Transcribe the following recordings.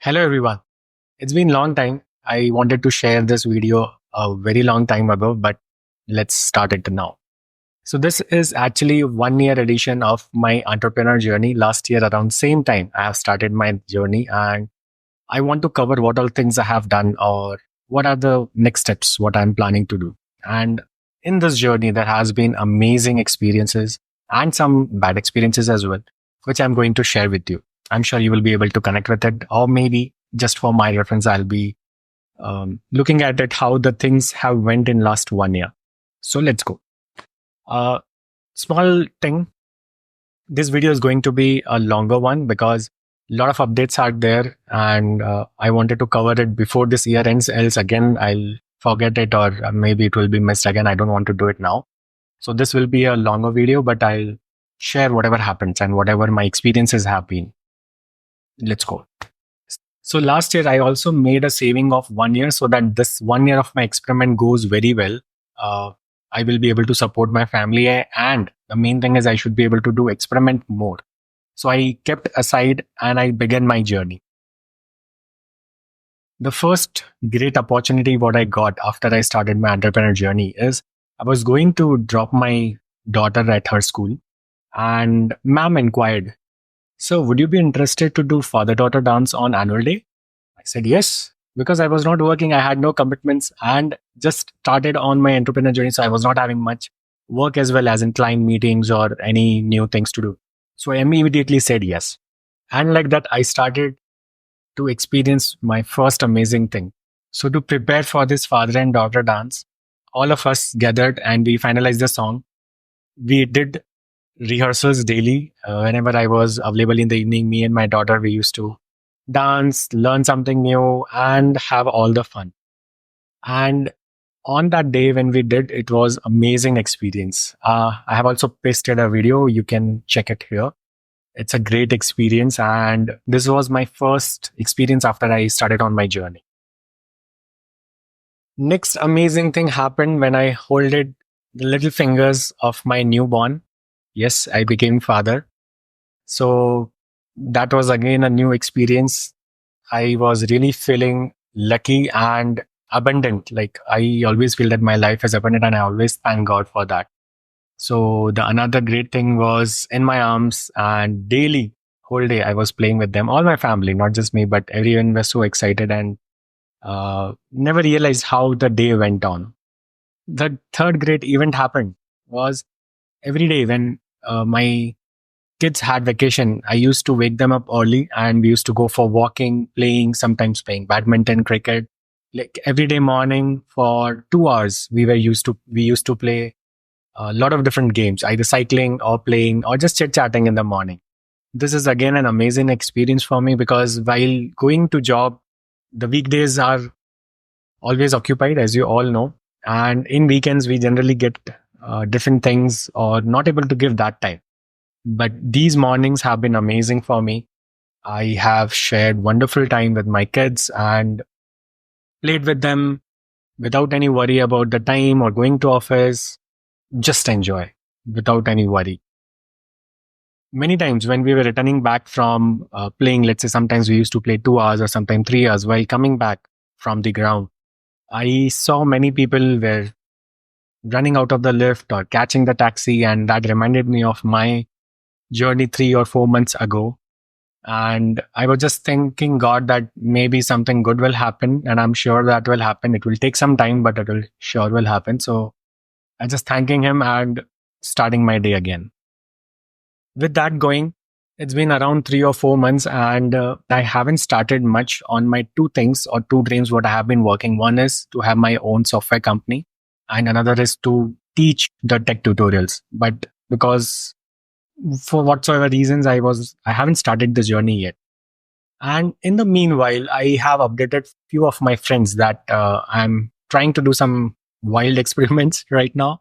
Hello everyone. It's been a long time. I wanted to share this video a very long time ago, but let's start it now. So this is actually 1 year edition of my entrepreneur journey. Last year around same time I have started my journey and I want to cover what all things I have done or what are the next steps, what I'm planning to do. And in this journey there has been amazing experiences and some bad experiences as well, which I'm going to share with you. I'm sure you will be able to connect with it, or maybe just for my reference, I'll be looking at it how the things have went in last 1 year. So let's go. Uh, Small thing. This video is going to be a longer one because a lot of updates are there, and I wanted to cover it before this year ends. Else again, I'll forget it, or maybe it will be missed again. I don't want to do it now. So this will be a longer video, but I'll share whatever happens and whatever my experiences have been. Let's go. So last year, I also made a saving of 1 year so that this 1 year of my experiment goes very well. Uh, I will be able to support my family, and the main thing is I should be able to do experiment more. So I kept aside and I began my journey. The first great opportunity what I got after I started my entrepreneur journey is I was going to drop my daughter at her school, and ma'am inquired, "So would you be interested to do father-daughter dance on annual day?" I said yes, because I was not working. I had no commitments and just started on my entrepreneur journey. So I was not having much work as well as in client meetings or any new things to do. So I immediately said yes. And like that, I started to experience my first amazing thing. So to prepare for this father and daughter dance, all of us gathered and we finalized the song. We did rehearsals daily. Whenever I was available in the evening, me and my daughter, we used to dance, learn something new, and have all the fun. And on that day when we did, it was amazing experience. I have also pasted a video. You can check it here. It's a great experience, and this was my first experience after I started on my journey. Next amazing thing happened when I holded the little fingers of my newborn. Yes, I became father. So that was again a new experience. I was really feeling lucky and abundant. Like I always feel that my life is abundant and I always thank God for that. So the another great thing was in my arms, and daily, whole day I was playing with them, all my family, not just me, but everyone was so excited and never realized how the day went on. The third great event happened was every day when my kids had vacation, I used to wake them up early and we used to go for walking, playing, sometimes playing badminton, cricket. Like every day morning for 2 hours, we used to play a lot of different games, either cycling or playing or just chit chatting in the morning. This is again an amazing experience for me because while going to job, the weekdays are always occupied, as you all know, and in weekends we generally get different things or not able to give that time. But these mornings have been amazing for me. I have shared wonderful time with my kids and played with them without any worry about the time or going to office. Just enjoy without any worry. Many times when we were returning back from playing, let's say sometimes we used to play 2 hours or sometimes 3 hours, while coming back from the ground, I saw many people were running out of the lift or catching the taxi, and that reminded me of my journey 3 or 4 months ago. And I was just thinking God that maybe something good will happen, and I'm sure that will happen. It will take some time, but it will sure will happen. So I just thanking him and starting my day again. With that going, it's been around 3 or 4 months, and I haven't started much on my two things or two dreams what I have been working. One is to have my own software company, and another is to teach the tech tutorials. But because for whatsoever reasons, I haven't started the journey yet. And in the meanwhile, I have updated few of my friends that I'm trying to do some wild experiments right now,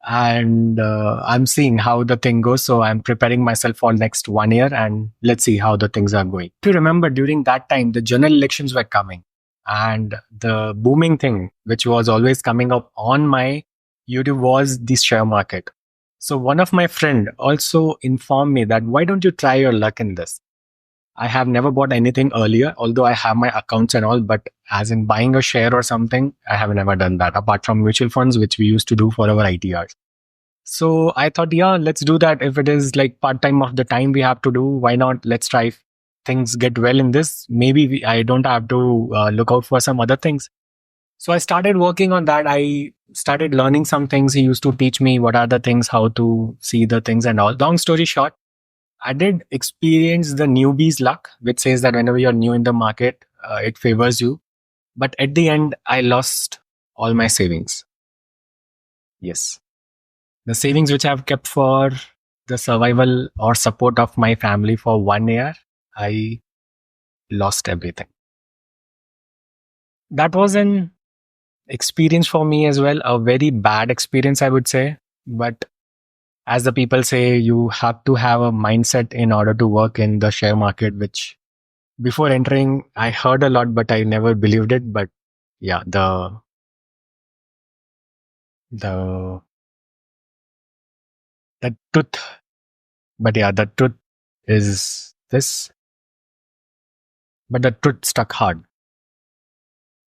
and I'm seeing how the thing goes. So I'm preparing myself for next 1 year, and let's see how the things are going. If you remember, during that time, the general elections were coming, and the booming thing, which was always coming up on my YouTube, was the share market. So one of my friend also informed me that why don't you try your luck in this? I have never bought anything earlier, although I have my accounts and all, but as in buying a share or something, I have never done that apart from mutual funds, which we used to do for our ITRs. So I thought, yeah, let's do that. If it is like part time of the time we have to do, why not? Let's try. If things get well in this, maybe I don't have to look out for some other things. So I started working on that. I started learning some things. He used to teach me what are the things, how to see the things and all. Long story short, I did experience the newbie's luck, which says that whenever you're new in the market, it favors you. But at the end, I lost all my savings. Yes. The savings which I've kept for the survival or support of my family for 1 year, I lost everything. That was an experience for me as well, a very bad experience, I would say. But as the people say, you have to have a mindset in order to work in the share market, which before entering, I heard a lot, but I never believed it. But yeah, the, the truth, but yeah, the truth is this, but the truth stuck hard.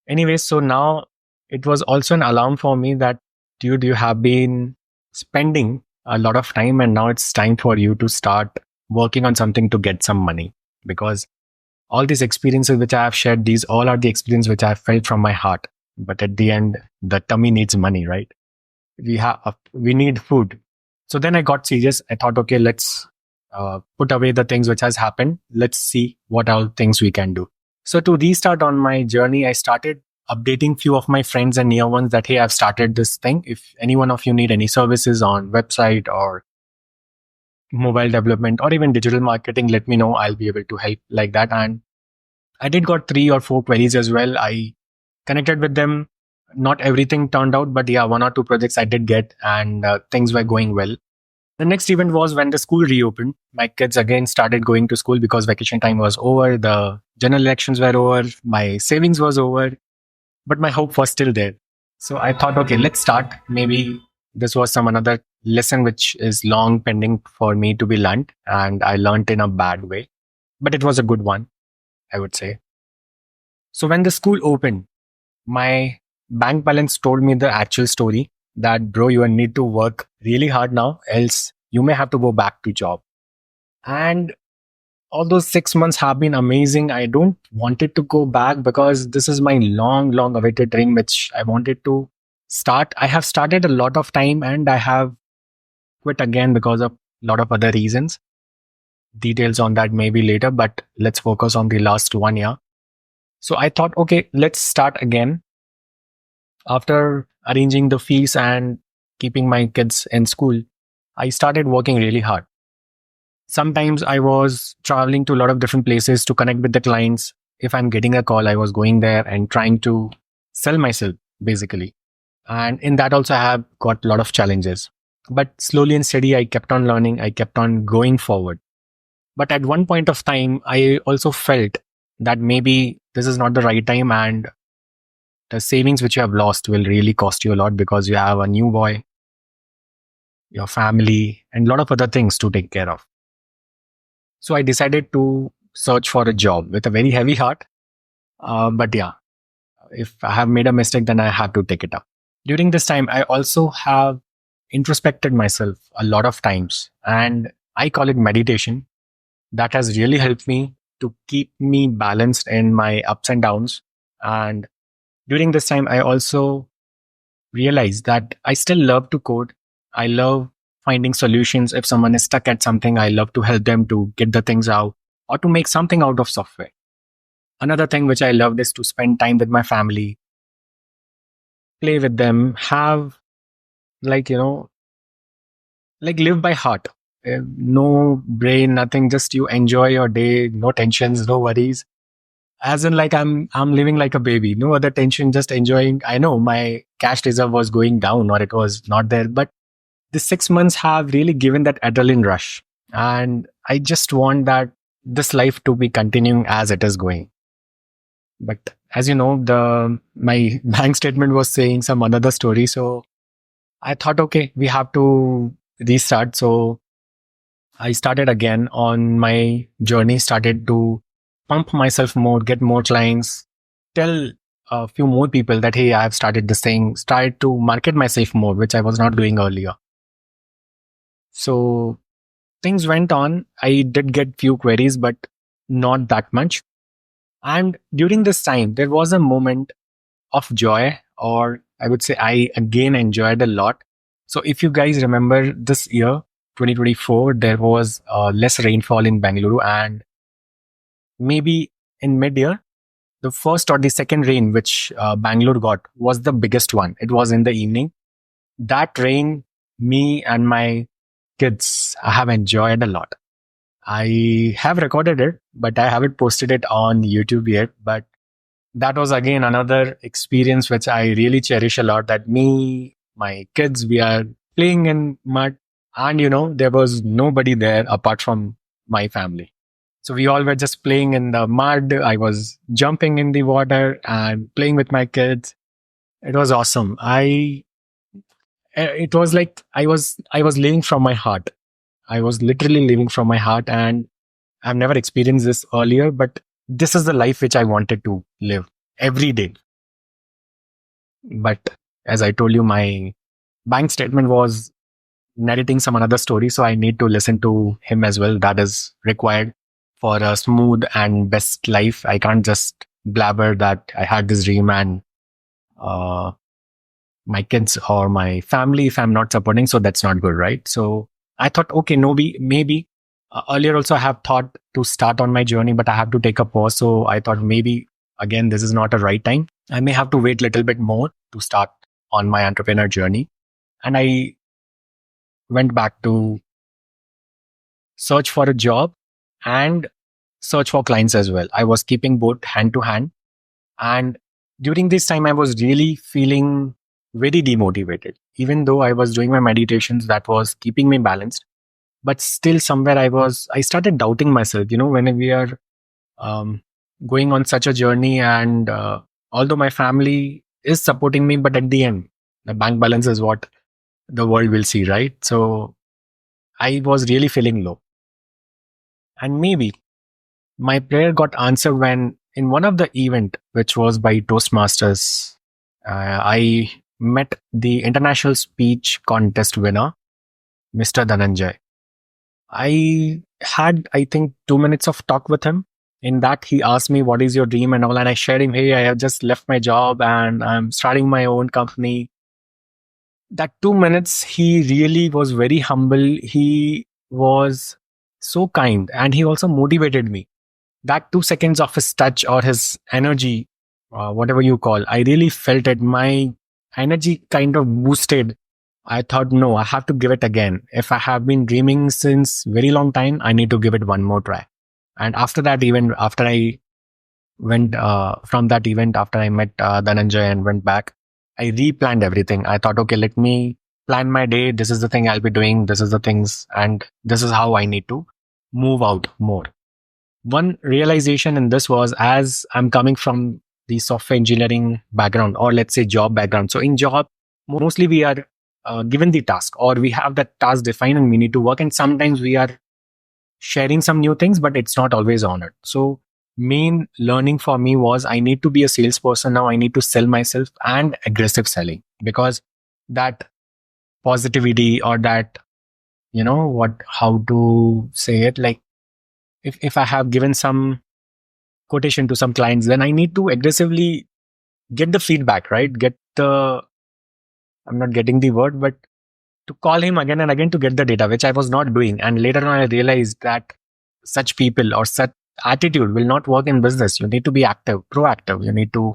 Anyway, so now it was also an alarm for me that, dude, you have been spending a lot of time and now it's time for you to start working on something to get some money. Because all these experiences which I have shared, these all are the experiences which I have felt from my heart. But at the end, the tummy needs money, right? We need food. So then I got serious. I thought, okay, let's put away the things which has happened. Let's see what all things we can do. So to restart on my journey, I started updating few of my friends and near ones that, hey, I've started this thing. If any one of you need any services on website or mobile development or even digital marketing, let me know. I'll be able to help like that. And I did got 3 or 4 queries as well. I connected with them. Not everything turned out, but yeah, 1 or 2 projects I did get, and things were going well. The next event was when the school reopened. My kids again started going to school because vacation time was over. The general elections were over. My savings was over, but my hope was still there. So I thought, okay, let's start. Maybe this was some another lesson which is long pending for me to be learned, and I learned in a bad way, but it was a good one, I would say. So when the school opened, my bank balance told me the actual story that, bro, you need to work really hard now, else you may have to go back to job. And all those 6 months have been amazing. I don't want it to go back because this is my long awaited dream, which I wanted to start. I have started a lot of time and I have quit again because of a lot of other reasons. Details on that maybe later, but let's focus on the last 1 year. So I thought, okay, let's start again. After arranging the fees and keeping my kids in school, I started working really hard. Sometimes I was traveling to a lot of different places to connect with the clients. If I'm getting a call, I was going there and trying to sell myself, basically. And in that also, I have got a lot of challenges. But slowly and steady, I kept on learning. I kept on going forward. But at one point of time, I also felt that maybe this is not the right time and the savings which you have lost will really cost you a lot because you have a new boy, your family, and a lot of other things to take care of. So I decided to search for a job with a very heavy heart. But yeah, if I have made a mistake, then I have to take it up. During this time, I also have introspected myself a lot of times, and I call it meditation. That has really helped me to keep me balanced in my ups and downs. And during this time, I also realized that I still love to code. I love finding solutions. If someone is stuck at something, I love to help them to get the things out or to make something out of software. Another thing which I loved is to spend time with my family, play with them, have like, like live by heart. No brain, nothing, just you enjoy your day, no tensions, no worries. As in like I'm living like a baby, no other tension, just enjoying. I know my cash reserve was going down or it was not there, but the 6 months have really given that adrenaline rush. And I just want that this life to be continuing as it is going. But as you know, the my bank statement was saying some another story. So I thought, okay, we have to restart. So I started again on my journey, started to pump myself more, get more clients, tell a few more people that, hey, I've started this thing, started to market myself more, which I was not doing earlier. So things went on. I did get few queries, but not that much. And during this time, there was a moment of joy, or I would say I again enjoyed a lot. So if you guys remember this year, 2024, there was less rainfall in Bangalore, and maybe in mid-year, the first or the second rain which Bangalore got was the biggest one. It was in the evening. That rain, me and my kids have enjoyed a lot. I have recorded it, but I haven't posted it on YouTube yet. But that was again another experience which I really cherish a lot. That me, my kids, we are playing in mud, and there was nobody there apart from my family. So we all were just playing in the mud. I was jumping in the water and playing with my kids. It was awesome. It was like I was living from my heart. I was literally living from my heart, and I've never experienced this earlier, but this is the life which I wanted to live every day. But as I told you, my bank statement was narrating some another story, so I need to listen to him as well. That is required for a smooth and best life. I can't just blabber that I had this dream and uh, my kids or my family, if I'm not supporting, so that's not good, right? So I thought, okay, no, maybe earlier also I have thought to start on my journey, but I have to take a pause. So I thought maybe again this is not a right time. I may have to wait a little bit more to start on my entrepreneur journey. And I went back to search for a job and search for clients as well. I was keeping both hand to hand. And during this time, I was really feeling very demotivated. Even though I was doing my meditations, that was keeping me balanced. But still, somewhere I started doubting myself. When we are um, going on such a journey, and although my family is supporting me, but at the end, the bank balance is what the world will see, right? So I was really feeling low. And maybe my prayer got answered when in one of the event, which was by Toastmasters, I met the international speech contest winner, Mr. Dhananjay. I had, I think, 2 minutes of talk with him. In that, he asked me, what is your dream and all? And I shared him, hey, I have just left my job and I'm starting my own company. That 2 minutes, he really was very humble. He was so kind, and he also motivated me. That 2 seconds of his touch or his energy, whatever you call, I really felt it. My energy kind of boosted. I thought, no, I have to give it again. If I have been dreaming since very long time, I need to give it one more try. And after that, even after I went from that event, after I met Dhananjay and went back, I replanned everything. I thought, okay, let me plan my day. This is the thing I'll be doing. This is the things, and this is how I need to move out more. One realization in this was, as I'm coming from the software engineering background, or let's say job background. So in job, mostly we are given the task, or we have that task defined and we need to work. And sometimes we are sharing some new things, but it's not always honored. So main learning for me was I need to be a salesperson now. I need to sell myself, and aggressive selling, because that positivity, or that, how to say it, like if I have given some quotation to some clients, then I need to aggressively get the feedback, right? I'm not getting the word, but to call him again and again to get the data, which I was not doing. And later on, I realized that such people or such attitude will not work in business. You need to be active, proactive. You need to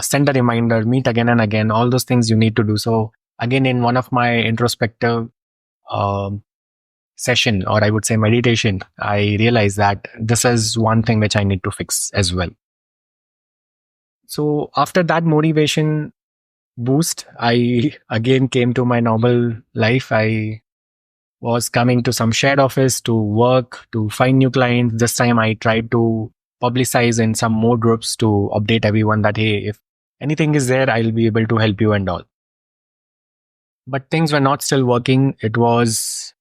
send a reminder, meet again and again, all those things you need to do. So again, in one of my introspective um, session, or I would say meditation, I realized that this is one thing which I need to fix as well. So after that motivation boost, I again came to my normal life. I was coming to some shared office to work, to find new clients. This time I tried to publicize in some more groups to update everyone that, hey, if anything is there, I'll be able to help you and all. But things were not still working. It was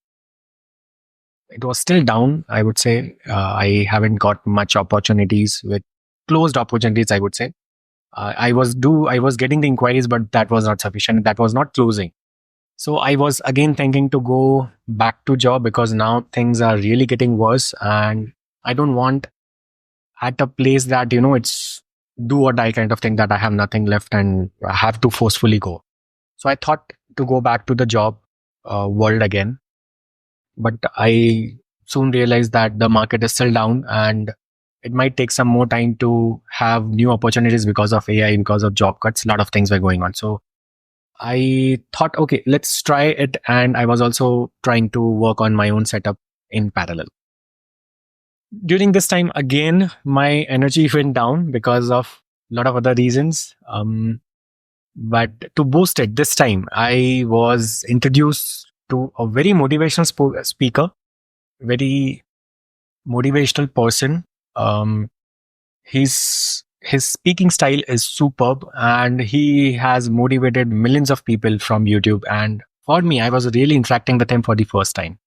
it was still down, I would say. I haven't got much opportunities with closed opportunities, I would say. I was getting the inquiries, but that was not sufficient. That was not closing. So I was again thinking to go back to job because now things are really getting worse, and I don't want at a place that, it's do or die kind of thing, that I have nothing left and I have to forcefully go. So I thought to go back to the job world again, but I soon realized that the market is still down and it might take some more time to have new opportunities because of AI, because of job cuts. A lot of things were going on. So I thought, okay, let's try it. And I was also trying to work on my own setup in parallel. During this time, again, my energy went down because of a lot of other reasons. But to boost it, this time I was introduced to a very motivational speaker, very motivational person. Um, his speaking style is superb, and he has motivated millions of people from YouTube. And for me, I was really interacting with him for the first time.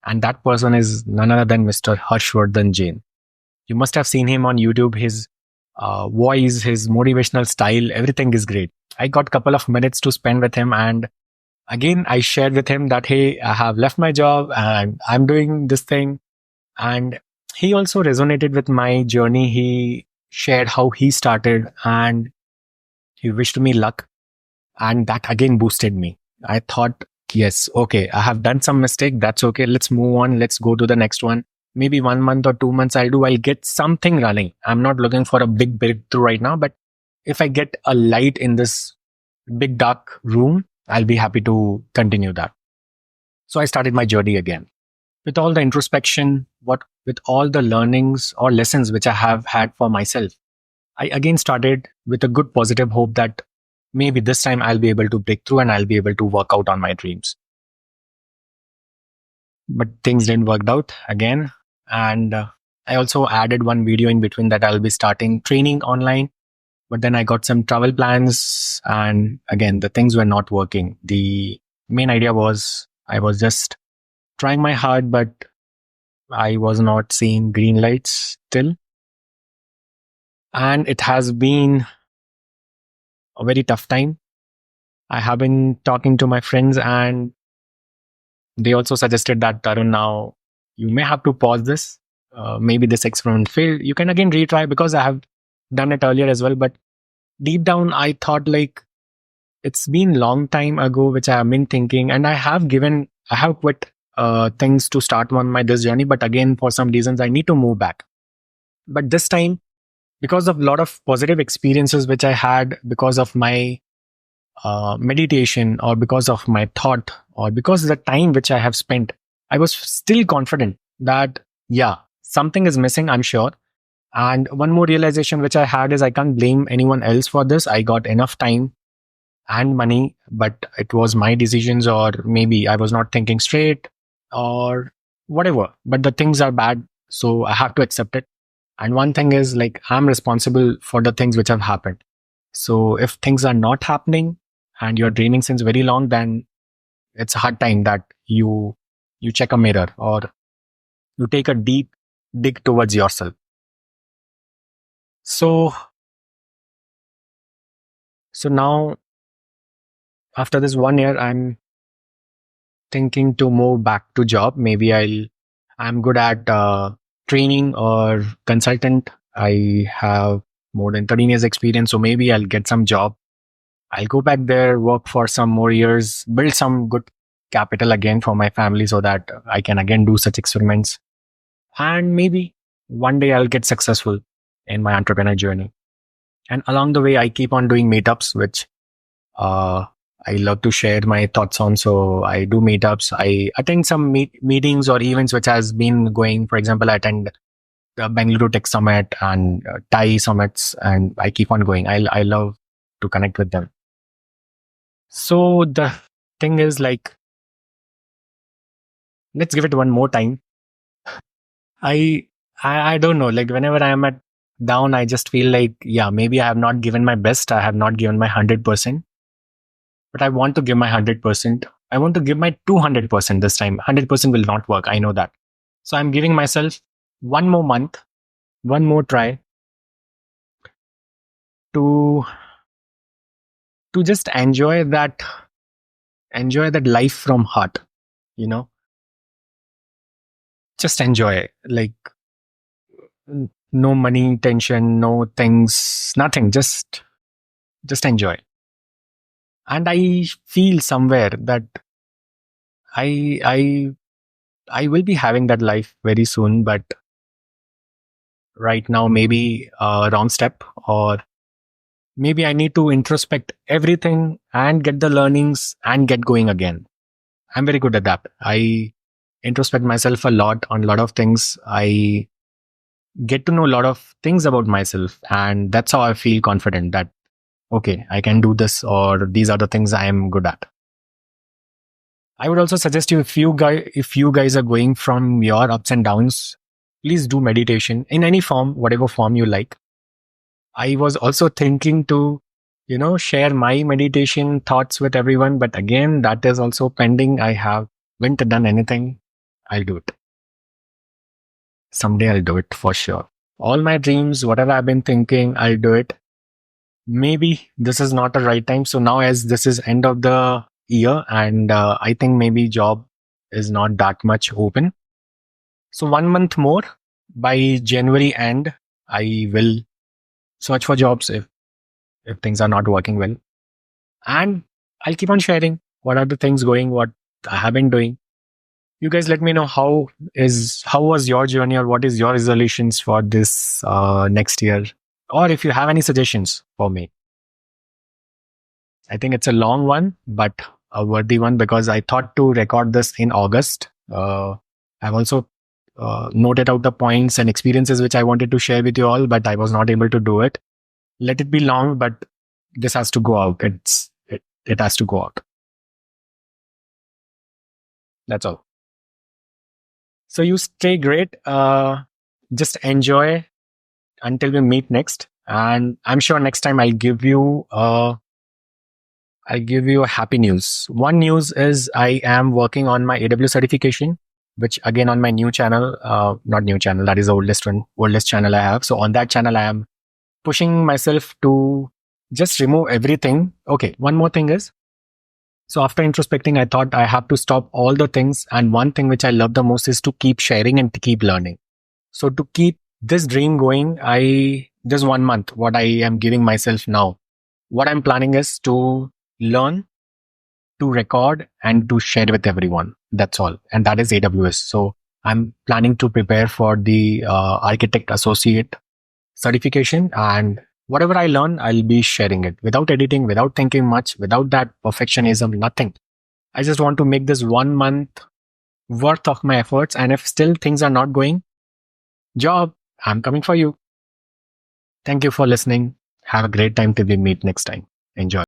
And that person is none other than Mr. Harshvardhan Jain. You must have seen him on YouTube. His voice, his motivational style, everything is great. I got a couple of minutes to spend with him, and again, I shared with him that, hey, I have left my job and I'm doing this thing. And he also resonated with my journey. He shared how he started and he wished me luck. And that again boosted me. I thought, yes, okay, I have done some mistake. That's okay. Let's move on. Let's go to the next one. Maybe 1 month or 2 months I'll get something running. I'm not looking for a big breakthrough right now, but if I get a light in this big dark room, I'll be happy to continue that. So I started my journey again. With all the introspection, with all the learnings or lessons which I have had for myself, I again started with a good positive hope that maybe this time I'll be able to break through and I'll be able to work out on my dreams. But things didn't work out again. And I also added one video in between that I'll be starting training online. But then I got some travel plans, and again, the things were not working. The main idea was I was just trying my hard, but I was not seeing green lights still. And it has been a very tough time. I have been talking to my friends, and they also suggested that, Tarun, now you may have to pause this. Maybe this experiment failed. You can again retry, because I have done it earlier as well. But deep down, I thought, like, it's been long time ago, which I have been thinking, and I have quit things to start on this journey. But again, for some reasons, I need to move back. But this time, because of a lot of positive experiences which I had, because of my meditation, or because of my thought, or because of the time which I have spent, I was still confident that, yeah, something is missing, I'm sure. And one more realization which I had is I can't blame anyone else for this. I got enough time and money, but it was my decisions, or maybe I was not thinking straight, or whatever. But the things are bad, so I have to accept it. And one thing is, like, I'm responsible for the things which have happened. So if things are not happening and you're dreaming since very long, then it's a hard time that you check a mirror, or you take a deep dig towards yourself. So now, after this 1 year, I'm thinking to move back to job. Maybe I'm good at training or consultant. I have more than 13 years experience, so maybe I'll get some job. I'll go back there, work for some more years, build some good capital again for my family, so that I can again do such experiments. And maybe one day I'll get successful in my entrepreneur journey. And along the way, I keep on doing meetups, which I love to share my thoughts on. So I do meetups. I attend some meetings or events which has been going. For example, I attend the Bangalore Tech Summit and Thai summits, and I keep on going. I love to connect with them. So the thing is, like, let's give it one more time. I don't know. Like, whenever I am at down, I just feel like, yeah, maybe I have not given my best. I have not given my 100%. But I want to give my 100%. I want to give my 200% this time. 100% will not work. I know that. So I'm giving myself one more month, one more try to just enjoy that life from heart, you know, just enjoy. Like no money tension, no things, nothing, just enjoy. And I feel somewhere that I I I will be having that life very soon, but right now maybe a wrong step, or maybe I need to introspect everything and get the learnings and get going again. I'm very good at that. I introspect myself a lot on a lot of things. I get to know a lot of things about myself, and that's how I feel confident that okay, I can do this, or these are the things I am good at. I would also suggest you, if you guys are going from your ups and downs, please do meditation in any form, whatever form you like. I was also thinking to, share my meditation thoughts with everyone, but again, that is also pending. I haven't done anything. I'll do it. Someday I'll do it for sure. All my dreams, whatever I've been thinking, I'll do it. Maybe this is not the right time. So now, as this is end of the year, and I think maybe job is not that much open. So 1 month more, by January end, I will search for jobs if things are not working well, and I'll keep on sharing what are the things going, what I have been doing. You guys let me know how was your journey, or what is your resolutions for this next year, or if you have any suggestions for me. I think it's a long one, but a worthy one, because I thought to record this in August. I've also noted out the points and experiences which I wanted to share with you all, but I was not able to do it. Let it be long, but this has to go out. It has to go out. That's all. So you stay great. Just enjoy until we meet next. And I'm sure next time I'll give you a happy news. One news is I am working on my AWS certification, which again on my new channel, not new channel, that is the oldest channel I have. So on that channel, I am pushing myself to just remove everything. Okay, one more thing is, so after introspecting, I thought I have to stop all the things. And one thing which I love the most is to keep sharing and to keep learning. So to keep this dream going, just 1 month, what I am giving myself now, what I'm planning is to learn, to record, and to share with everyone. That's all. And that is AWS. So I'm planning to prepare for the architect associate certification, and whatever I learn, I'll be sharing it without editing, without thinking much, without that perfectionism, nothing. I just want to make this 1 month worth of my efforts. And if still things are not going, job, I'm coming for you. Thank you for listening. Have a great time till we meet next time. Enjoy.